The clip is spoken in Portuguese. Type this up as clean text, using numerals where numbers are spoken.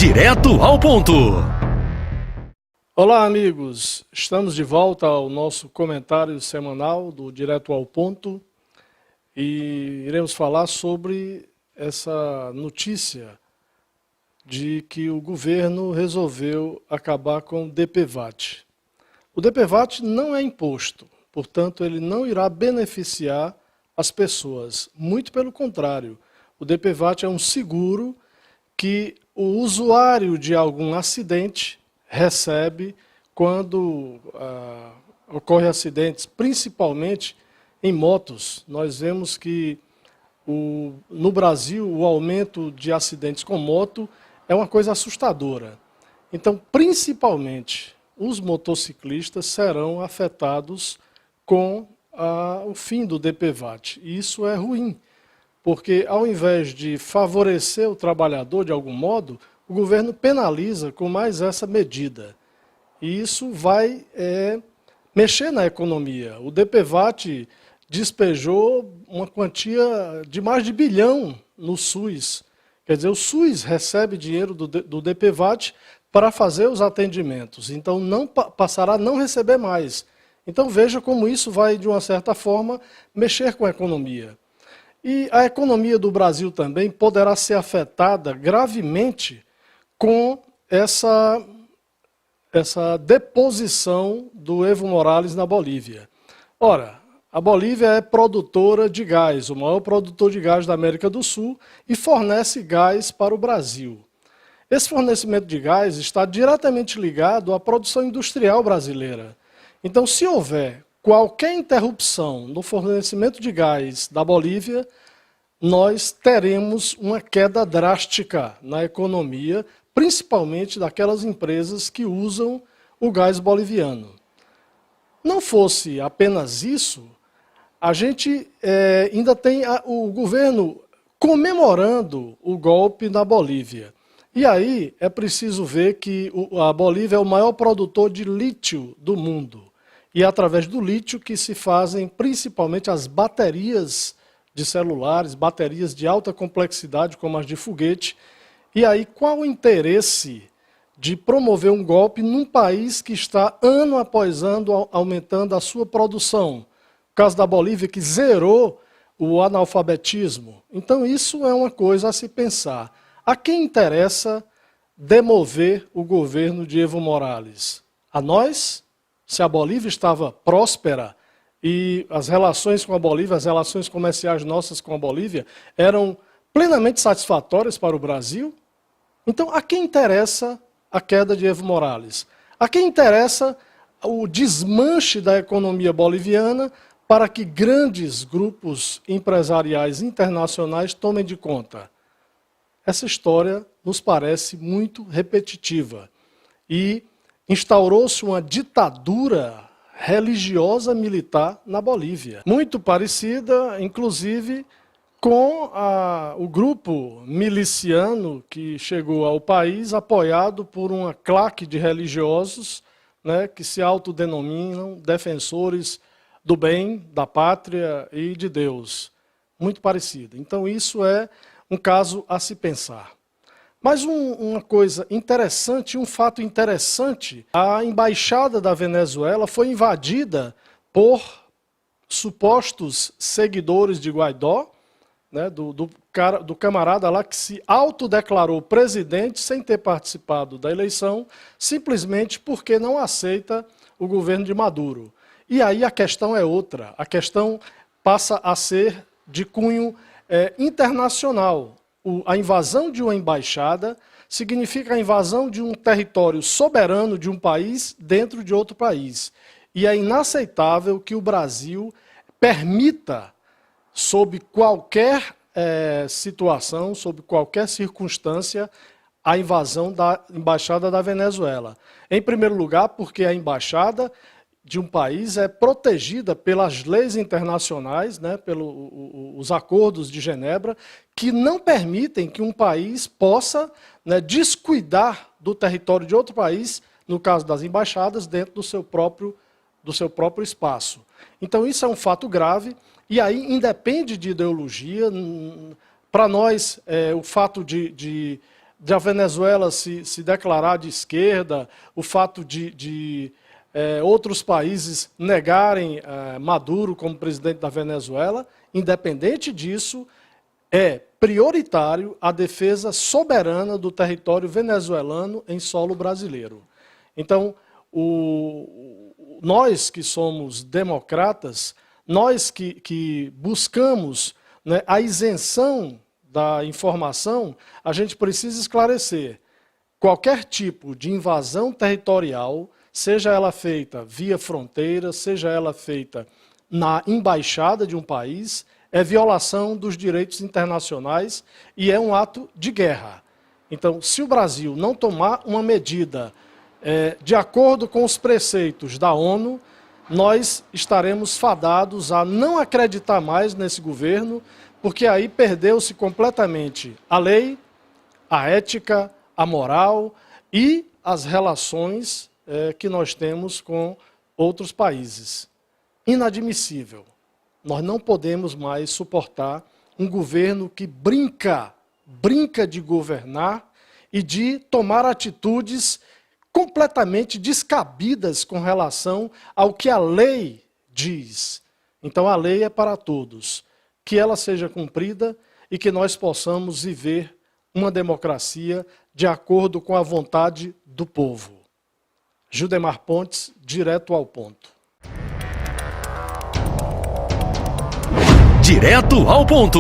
Direto ao ponto. Olá, amigos. Estamos de volta ao nosso comentário semanal do Direto ao Ponto e iremos falar sobre essa notícia de que o governo resolveu acabar com o DPVAT. O DPVAT não é imposto, portanto, ele não irá beneficiar as pessoas. Muito pelo contrário, o DPVAT é um seguro que o usuário de algum acidente recebe quando ocorrem acidentes, principalmente em motos. Nós vemos que no Brasil o aumento de acidentes com moto é uma coisa assustadora. Então, principalmente, os motociclistas serão afetados com o fim do DPVAT. E isso é ruim, porque ao invés de favorecer o trabalhador de algum modo, o governo penaliza com mais essa medida. E isso vai mexer na economia. O DPVAT despejou uma quantia de mais de R$ 1 bilhão no SUS. Quer dizer, o SUS recebe dinheiro do DPVAT para fazer os atendimentos. Então, não passará a não receber mais. Então, veja como isso vai, de uma certa forma, mexer com a economia. E a economia do Brasil também poderá ser afetada gravemente com essa deposição do Evo Morales na Bolívia. Ora, a Bolívia é produtora de gás, o maior produtor de gás da América do Sul, e fornece gás para o Brasil. Esse fornecimento de gás está diretamente ligado à produção industrial brasileira. Então, se houver qualquer interrupção no fornecimento de gás da Bolívia, nós teremos uma queda drástica na economia, principalmente daquelas empresas que usam o gás boliviano. Não fosse apenas isso, a gente ainda tem o governo comemorando o golpe na Bolívia. E aí é preciso ver que a Bolívia é o maior produtor de lítio do mundo. E é através do lítio que se fazem principalmente as baterias de celulares, baterias de alta complexidade, como as de foguete. E aí, qual o interesse de promover um golpe num país que está, ano após ano, aumentando a sua produção? No caso da Bolívia, que zerou o analfabetismo. Então, isso é uma coisa a se pensar. A quem interessa demover o governo de Evo Morales? A nós? Se a Bolívia estava próspera e as relações com a Bolívia, as relações comerciais nossas com a Bolívia, eram plenamente satisfatórias para o Brasil? Então, a quem interessa a queda de Evo Morales? A quem interessa o desmanche da economia boliviana para que grandes grupos empresariais internacionais tomem de conta? Essa história nos parece muito repetitiva e instaurou-se uma ditadura religiosa militar na Bolívia, muito parecida, inclusive, com o grupo miliciano que chegou ao país apoiado por uma claque de religiosos, né, que se autodenominam defensores do bem, da pátria e de Deus. Muito parecido. Então, isso é um caso a se pensar. Mas uma coisa interessante, um fato interessante, a embaixada da Venezuela foi invadida por supostos seguidores de Guaidó, né, do camarada lá que se autodeclarou presidente sem ter participado da eleição, simplesmente porque não aceita o governo de Maduro. E aí a questão é outra, a questão passa a ser de cunho internacional. A invasão de uma embaixada significa a invasão de um território soberano de um país dentro de outro país. E é inaceitável que o Brasil permita, sob qualquer situação, sob qualquer circunstância, a invasão da embaixada da Venezuela. Em primeiro lugar, porque a embaixada de um país é protegida pelas leis internacionais, né, pelos acordos de Genebra, que não permitem que um país possa, né, descuidar do território de outro país, no caso das embaixadas, dentro do seu próprio espaço. Então, isso é um fato grave, e aí independe de ideologia. Para nós, o fato de a Venezuela se declarar de esquerda, o fato de outros países negarem Maduro como presidente da Venezuela, independente disso, é prioritário a defesa soberana do território venezuelano em solo brasileiro. Então, nós que somos democratas, nós que buscamos, né, a isenção da informação, a gente precisa esclarecer qualquer tipo de invasão territorial, seja ela feita via fronteira, seja ela feita na embaixada de um país, é violação dos direitos internacionais e é um ato de guerra. Então, se o Brasil não tomar uma medida de acordo com os preceitos da ONU, nós estaremos fadados a não acreditar mais nesse governo, porque aí perdeu-se completamente a lei, a ética, a moral e as relações que nós temos com outros países. Inadmissível. Nós não podemos mais suportar um governo que brinca de governar e de tomar atitudes completamente descabidas com relação ao que a lei diz. Então a lei é para todos. Que ela seja cumprida e que nós possamos viver uma democracia de acordo com a vontade do povo. Gildemar Pontes, direto ao ponto. Direto ao ponto.